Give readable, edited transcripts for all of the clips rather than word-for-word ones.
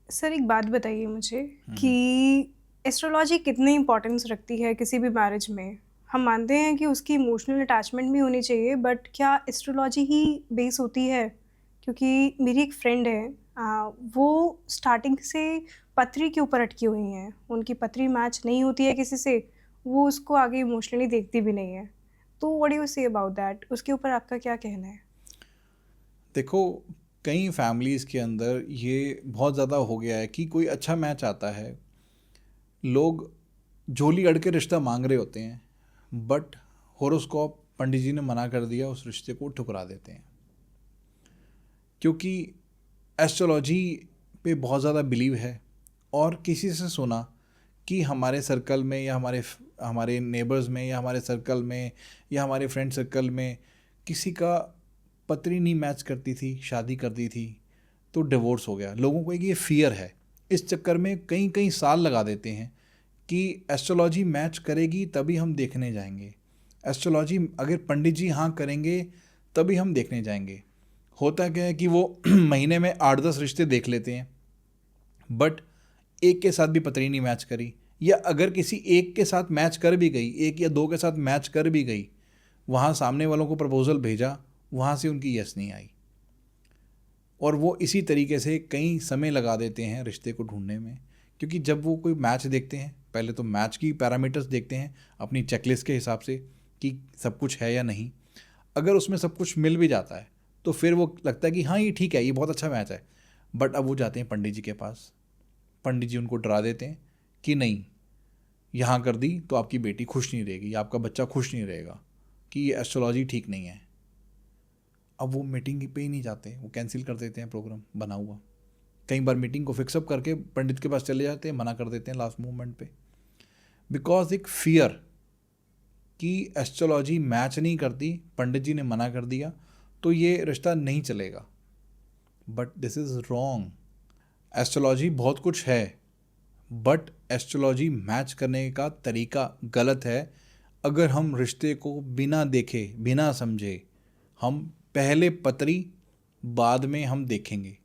Sir एक बात बताइए मुझे कि हम्म। एस्ट्रोलॉजी कितनी इम्पोर्टेंस रखती है किसी भी मैरिज में? हम मानते हैं कि उसकी इमोशनल अटैचमेंट भी होनी चाहिए, बट क्या एस्ट्रोलॉजी ही बेस होती है? क्योंकि मेरी एक फ्रेंड है, वो स्टार्टिंग से पथरी के ऊपर अटकी हुई हैं। उनकी पथरी मैच नहीं होती है किसी से, वो उसको आगे इमोशनली देखती भी नहीं है। तो what do you say about that? उसके ऊपर आपका क्या कहना है? देखो, कई फैमिलीज़ के अंदर ये बहुत ज़्यादा हो गया है कि कोई अच्छा मैच आता है, लोग झोली अड़ के रिश्ता मांग रहे होते हैं, बट होरोस्कोप पंडित जी ने मना कर दिया, उस रिश्ते को ठुकरा देते हैं। क्योंकि एस्ट्रोलॉजी पे बहुत ज़्यादा बिलीव है, और किसी से सुना कि हमारे सर्कल में या हमारे नेबर्स में या हमारे सर्कल में या हमारे फ्रेंड सर्कल में किसी का पत्री नहीं मैच करती थी, शादी कर दी थी, तो डिवोर्स हो गया। लोगों को एक ये फियर है, इस चक्कर में कई कई साल लगा देते हैं कि एस्ट्रोलॉजी मैच करेगी तभी हम देखने जाएंगे, एस्ट्रोलॉजी अगर पंडित जी हाँ करेंगे तभी हम देखने जाएंगे। होता क्या है कि वो महीने में 8-10 रिश्ते देख लेते हैं, बट एक के साथ भी पत्री नहीं मैच करी, या अगर किसी एक के साथ मैच कर भी गई, एक या दो के साथ मैच कर भी गई, वहाँ सामने वालों को प्रपोजल भेजा, वहाँ से उनकी यस नहीं आई, और वो इसी तरीके से कई समय लगा देते हैं रिश्ते को ढूंढने में। क्योंकि जब वो कोई मैच देखते हैं, पहले तो मैच की पैरामीटर्स देखते हैं अपनी चेकलिस्ट के हिसाब से कि सब कुछ है या नहीं। अगर उसमें सब कुछ मिल भी जाता है तो फिर वो लगता है कि हाँ ये ठीक है, ये बहुत अच्छा मैच है। बट अब वो जाते हैं पंडित जी के पास, पंडित जी उनको डरा देते हैं कि नहीं, यहाँ कर दी तो आपकी बेटी खुश नहीं रहेगी या आपका बच्चा खुश नहीं रहेगा, कि ये एस्ट्रोलॉजी ठीक नहीं है। अब वो मीटिंग पे ही नहीं जाते, वो कैंसिल कर देते हैं प्रोग्राम बना हुआ। कई बार मीटिंग को फिक्सअप करके पंडित के पास चले जाते हैं, मना कर देते हैं लास्ट मोमेंट पे, बिकॉज एक फियर कि एस्ट्रोलॉजी मैच नहीं करती, पंडित जी ने मना कर दिया तो ये रिश्ता नहीं चलेगा। But this is wrong. Astrology बहुत कुछ है, बट एस्ट्रोलॉजी मैच करने का तरीका गलत है। अगर हम रिश्ते को बिना देखे बिना समझे, हम पहले पतरी बाद में हम देखेंगे।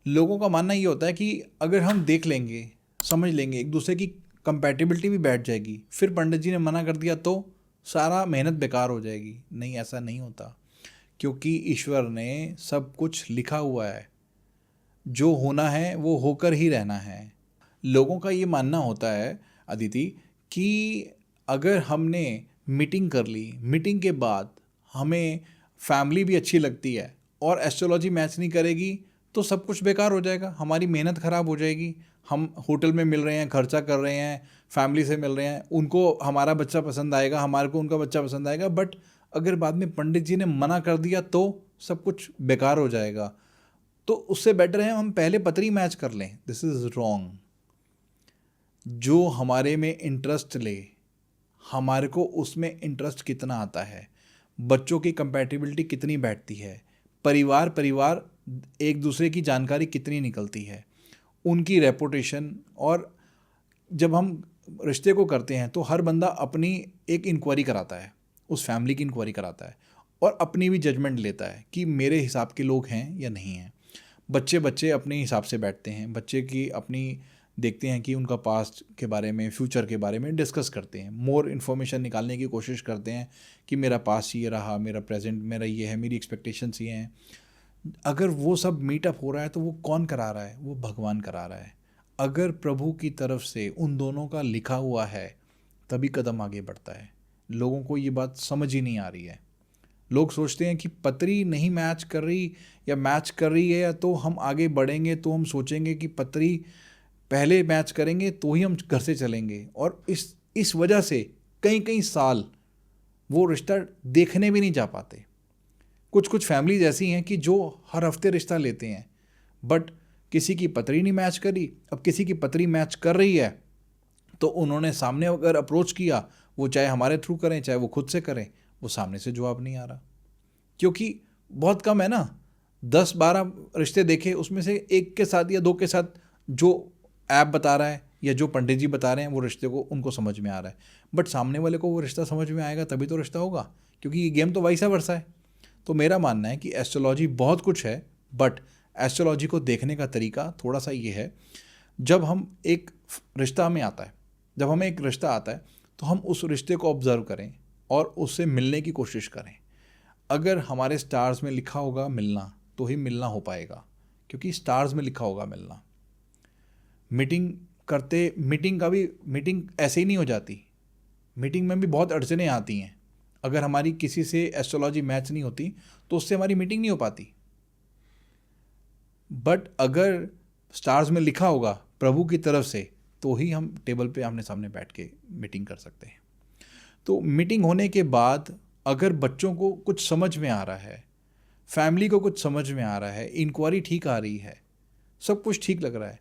लोगों का मानना ये होता है कि अगर हम देख लेंगे, समझ लेंगे, एक दूसरे की कंपैटिबिलिटी भी बैठ जाएगी, फिर पंडित जी ने मना कर दिया तो सारा मेहनत बेकार हो जाएगी। नहीं, ऐसा नहीं होता, क्योंकि ईश्वर ने सब कुछ लिखा हुआ है, जो होना है वो होकर ही रहना है। लोगों का ये मानना होता है अदिति कि अगर हमने मीटिंग कर ली, मीटिंग के बाद हमें फैमिली भी अच्छी लगती है और एस्ट्रोलॉजी मैच नहीं करेगी तो सब कुछ बेकार हो जाएगा, हमारी मेहनत ख़राब हो जाएगी। हम होटल में मिल रहे हैं, खर्चा कर रहे हैं, फैमिली से मिल रहे हैं, उनको हमारा बच्चा पसंद आएगा, हमारे को उनका बच्चा पसंद आएगा, बट अगर बाद में पंडित जी ने मना कर दिया तो सब कुछ बेकार हो जाएगा। तो उससे बेटर है हम पहले पतरी मैच कर लें। This is wrong. जो हमारे में इंटरेस्ट ले, हमारे को उसमें इंटरेस्ट कितना आता है, बच्चों की कंपैटिबिलिटी कितनी बैठती है, परिवार परिवार एक दूसरे की जानकारी कितनी निकलती है, उनकी रेपुटेशन। और जब हम रिश्ते को करते हैं तो हर बंदा अपनी एक इंक्वायरी कराता है, उस फैमिली की इंक्वायरी कराता है, और अपनी भी जजमेंट लेता है कि मेरे हिसाब के लोग हैं या नहीं हैं। बच्चे बच्चे अपने हिसाब से बैठते हैं, बच्चे की अपनी देखते हैं कि उनका पास्ट के बारे में, फ्यूचर के बारे में डिस्कस करते हैं, मोर इन्फॉर्मेशन निकालने की कोशिश करते हैं कि मेरा पास्ट ये रहा, मेरा प्रेजेंट मेरा ये है, मेरी एक्सपेक्टेशंस ये हैं। अगर वो सब मीटअप हो रहा है तो वो कौन करा रहा है? वो भगवान करा रहा है। अगर प्रभु की तरफ से उन दोनों का लिखा हुआ है तभी कदम आगे बढ़ता है। लोगों को ये बात समझ ही नहीं आ रही है। लोग सोचते हैं कि पतरी नहीं मैच कर रही या मैच कर रही है, या तो हम आगे बढ़ेंगे तो हम सोचेंगे कि पतरी पहले मैच करेंगे तो ही हम घर से चलेंगे, और इस वजह से कई कई साल वो रिश्ता देखने भी नहीं जा पाते। कुछ कुछ फैमिलीज ऐसी हैं कि जो हर हफ्ते रिश्ता लेते हैं, बट किसी की पतरी नहीं मैच करी। अब किसी की पतरी मैच कर रही है तो उन्होंने सामने अगर अप्रोच किया, वो चाहे हमारे थ्रू करें चाहे वो खुद से करें, वो सामने से जवाब नहीं आ रहा। क्योंकि बहुत कम है ना, 10-12 रिश्ते देखे, उसमें से एक के साथ या दो के साथ जो ऐप बता रहा है या जो पंडित जी बता रहे हैं वो रिश्ते को उनको समझ में आ रहा है, बट सामने वाले को वो रिश्ता समझ में आएगा तभी तो रिश्ता होगा। क्योंकि ये गेम तो वैसा वर्सा है। तो मेरा मानना है कि एस्ट्रोलॉजी बहुत कुछ है, बट एस्ट्रोलॉजी को देखने का तरीका थोड़ा सा ये है, जब हम एक रिश्ता में आता है, जब हमें एक रिश्ता आता है तो हम उस रिश्ते को ऑब्जर्व करें और उससे मिलने की कोशिश करें। अगर हमारे स्टार्स में लिखा होगा मिलना तो ही मिलना हो पाएगा, क्योंकि स्टार्स में लिखा होगा मिलना। मीटिंग ऐसे ही नहीं हो जाती, मीटिंग में भी बहुत अड़चनें आती हैं। अगर हमारी किसी से एस्ट्रोलॉजी मैच नहीं होती तो उससे हमारी मीटिंग नहीं हो पाती। बट अगर स्टार्स में लिखा होगा प्रभु की तरफ से तो ही हम टेबल पे आमने सामने बैठ के मीटिंग कर सकते हैं। तो मीटिंग होने के बाद अगर बच्चों को कुछ समझ में आ रहा है, फैमिली को कुछ समझ में आ रहा है, इंक्वायरी ठीक आ रही है, सब कुछ ठीक लग रहा है,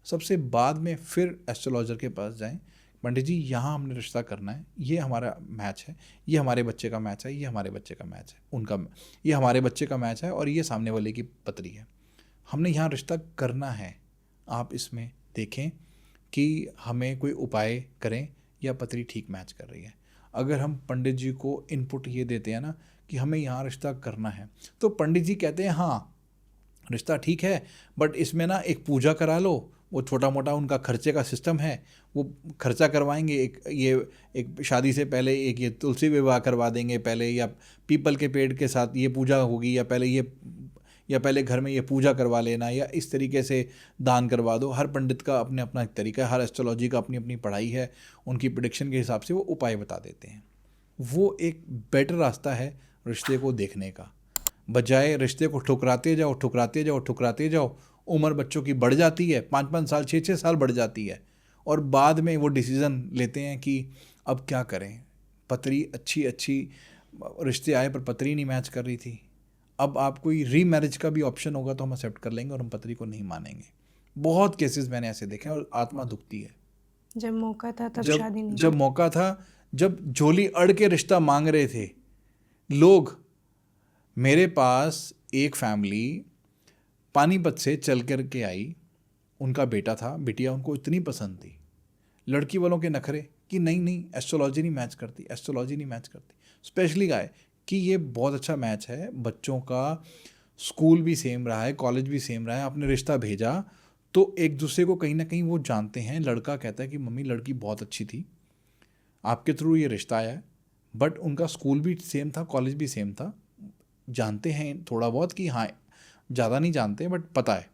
सबसे बाद में फिर एस्ट्रोलॉजर के पास जाएं, पंडित जी यहाँ हमने रिश्ता करना है, ये हमारा मैच है, ये हमारे बच्चे का मैच है, ये हमारे बच्चे का मैच है, उनका ये हमारे बच्चे का मैच है और ये सामने वाले की पत्री है, हमने यहाँ रिश्ता करना है, आप इसमें देखें कि हमें कोई उपाय करें या पत्री ठीक मैच कर रही है। अगर हम पंडित जी को इनपुट ये देते हैं ना कि हमें यहाँ रिश्ता करना है, तो पंडित जी कहते हैं हाँ रिश्ता ठीक है, बट इसमें ना एक पूजा करा लो, वो छोटा मोटा उनका खर्चे का सिस्टम है, वो खर्चा करवाएंगे, एक शादी से पहले एक ये तुलसी विवाह करवा देंगे पहले, या पीपल के पेड़ के साथ ये पूजा होगी, या पहले घर में ये पूजा करवा लेना, या इस तरीके से दान करवा दो। हर पंडित का अपने अपना एक तरीका है, हर एस्ट्रोलॉजी का अपनी अपनी पढ़ाई है, उनकी प्रेडिक्शन के हिसाब से वो उपाय बता देते हैं। वो एक बेटर रास्ता है रिश्ते को देखने का, बजाय रिश्ते को ठुकराते जाओ ठुकराते जाओ ठुकराते जाओ। उम्र बच्चों की बढ़ जाती है, 5-5 साल 6-6 साल बढ़ जाती है, और बाद में वो डिसीज़न लेते हैं कि अब क्या करें, पत्री अच्छी रिश्ते आए पर पत्री नहीं मैच कर रही थी, अब आप कोई रीमैरिज का भी ऑप्शन होगा तो हम एक्सेप्ट कर लेंगे और हम पत्री को नहीं मानेंगे। बहुत केसेस मैंने ऐसे देखे हैं और आत्मा दुखती है। जब मौका था तब शादी नहीं, जब मौका था, जब झोली अड़ के रिश्ता मांग रहे थे लोग। मेरे पास एक फैमिली पानीपत से चल कर के आई, उनका बेटा था, बिटिया उनको इतनी पसंद थी, लड़की वालों के नखरे कि नहीं एस्ट्रोलॉजी नहीं मैच करती, एस्ट्रोलॉजी नहीं मैच करती। स्पेशली गाय कि ये बहुत अच्छा मैच है, बच्चों का स्कूल भी सेम रहा है, कॉलेज भी सेम रहा है, आपने रिश्ता भेजा तो एक दूसरे को कहीं ना कहीं वो जानते हैं। लड़का कहता है कि मम्मी लड़की बहुत अच्छी थी, आपके थ्रू ये रिश्ता आया है, बट उनका स्कूल भी सेम था, कॉलेज भी सेम था, जानते हैं थोड़ा बहुत कि हाँ, ज़्यादा नहीं जानते बट पता है,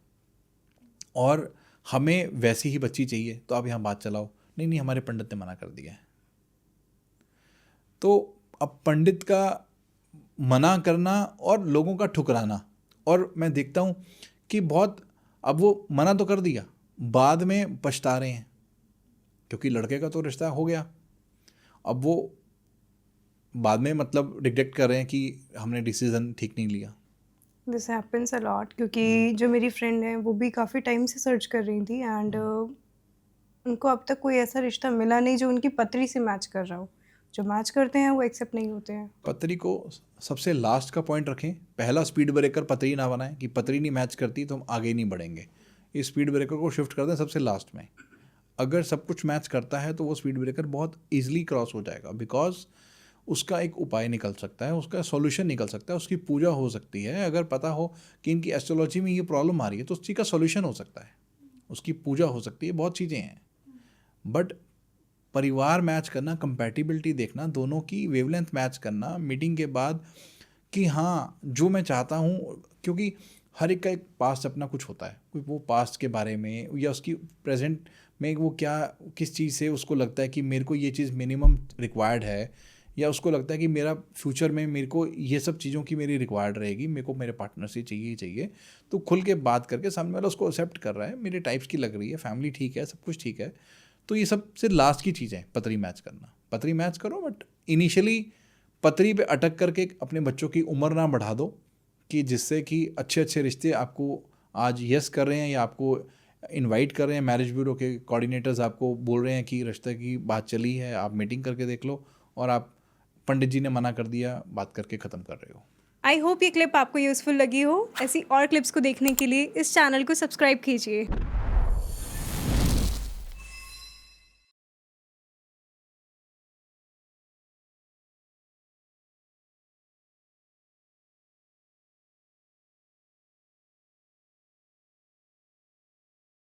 और हमें वैसी ही बच्ची चाहिए, तो आप यहाँ बात चलाओ। नहीं हमारे पंडित ने मना कर दिया है। तो अब पंडित का मना करना और लोगों का ठुकराना, और मैं देखता हूँ कि बहुत, अब वो मना तो कर दिया, बाद में पछता रहे हैं, क्योंकि लड़के का तो रिश्ता हो गया, अब वो बाद में मतलब रिग्रेट कर रहे हैं कि हमने डिसीज़न ठीक नहीं लिया। दिस हैपेंस अ लॉट, क्योंकि जो मेरी फ्रेंड है वो भी काफ़ी टाइम से सर्च कर रही थी एंड उनको अब तक कोई ऐसा रिश्ता मिला नहीं जो उनकी पत्री से मैच कर रहा हो। जो मैच करते हैं वो एक्सेप्ट नहीं होते हैं। पत्री को सबसे लास्ट का पॉइंट रखें, पहला स्पीड ब्रेकर पत्री ना बनाएं कि पत्री नहीं मैच करती तो हम आगे नहीं बढ़ेंगे। इस स्पीड ब्रेकर को शिफ्ट कर दें सबसे लास्ट में। अगर सब कुछ मैच करता है तो वो स्पीड ब्रेकर बहुत ईजिली क्रॉस हो जाएगा, बिकॉज उसका एक उपाय निकल सकता है, उसका सॉल्यूशन निकल सकता है, उसकी पूजा हो सकती है। अगर पता हो कि इनकी एस्ट्रोलॉजी में ये प्रॉब्लम आ रही है तो उस चीज़ का सॉल्यूशन हो सकता है, उसकी पूजा हो सकती है, बहुत चीज़ें हैं। बट परिवार मैच करना, कंपैटिबिलिटी देखना, दोनों की वेवलेंथ मैच करना मीटिंग के बाद कि हाँ जो मैं चाहता हूँ, क्योंकि हर एक का एक पास्ट अपना कुछ होता है, कोई वो पास्ट के बारे में या उसकी प्रेजेंट में वो क्या किस चीज़ से उसको लगता है कि मेरे को ये चीज़ मिनिमम रिक्वायर्ड है, या उसको लगता है कि मेरा फ्यूचर में मेरे को ये सब चीज़ों की मेरी रिक्वायर्ड रहेगी, मेरे को मेरे पार्टनर से चाहिए ही चाहिए। तो खुल के बात करके सामने वाला उसको एक्सेप्ट कर रहा है, मेरे टाइप्स की लग रही है, फैमिली ठीक है, सब कुछ ठीक है, तो ये सबसे लास्ट की चीज़ है पत्री मैच करना। पत्री मैच करो बट इनिशियली पत्री पे अटक करके अपने बच्चों की उम्र ना बढ़ा दो, कि जिससे कि अच्छे अच्छे रिश्ते आपको आज यस कर रहे हैं या आपको इनवाइट कर रहे हैं, मैरिज ब्यूरो के कोऑर्डिनेटर्स आपको बोल रहे हैं कि रिश्ते की बात चली है, आप मीटिंग करके देख लो, और आप पंडित जी ने मना कर दिया, बात करके ख़त्म कर रहे हो। आई होप ये क्लिप आपको यूज़फुल लगी हो। ऐसी और क्लिप्स को देखने के लिए इस चैनल को सब्सक्राइब कीजिए।